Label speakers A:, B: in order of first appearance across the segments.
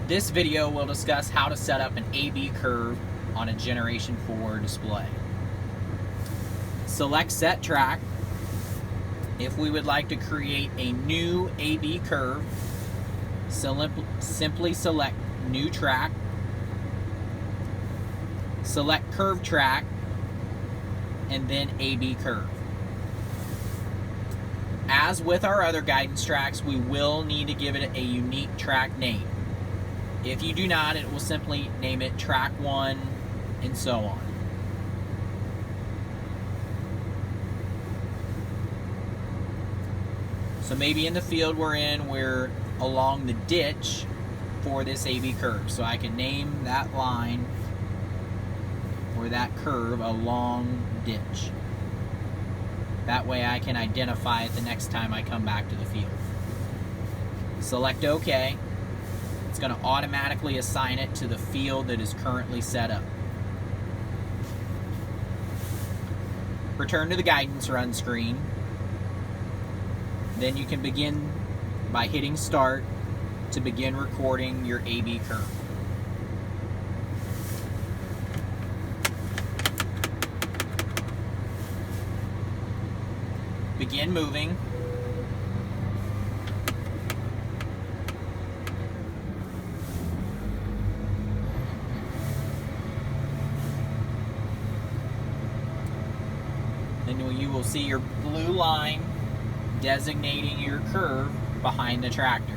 A: This video will discuss how to set up an A-B curve on a Generation 4 display. Select Set Track. If we would like to create a new A-B curve, simply select New Track, select Curve Track, and then A-B Curve. As with our other guidance tracks, we will need to give it a unique track name. If you do not, it will simply name it Track 1 and so on. So maybe in the field we're in, we're along the ditch for this A-B curve. So I can name that line or that curve a long ditch. That way I can identify it the next time I come back to the field. Select OK. It's going to automatically assign it to the field that is currently set up. Return to the guidance run screen. Then you can begin by hitting Start to begin recording your A-B curve. Begin moving. Then you will see your blue line designating your curve behind the tractor.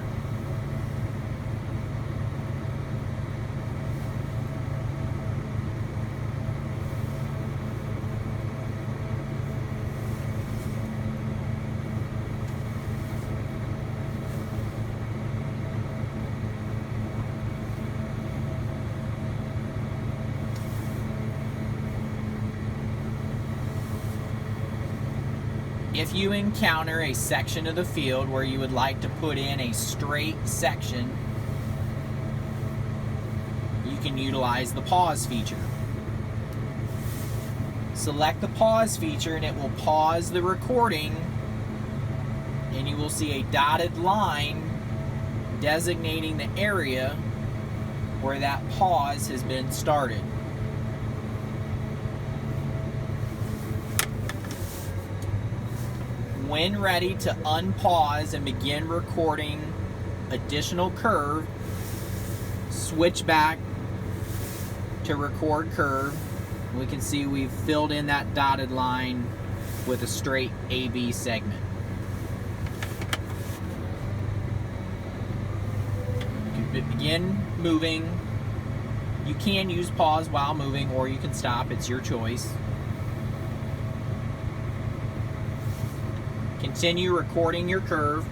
A: If you encounter a section of the field where you would like to put in a straight section, you can utilize the pause feature. Select the pause feature and it will pause the recording, and you will see a dotted line designating the area where that pause has been started. When ready to unpause and begin recording additional curve, switch back to record curve. We can see we've filled in that dotted line with a straight A-B segment. You can begin moving. You can use pause while moving, or you can stop. It's your choice. Continue recording your curve.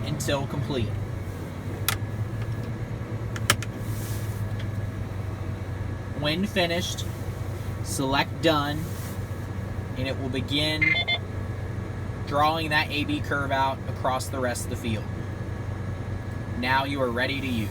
A: Until complete. When finished, select Done, and it will begin drawing that A-B curve out across the rest of the field. Now you are ready to use.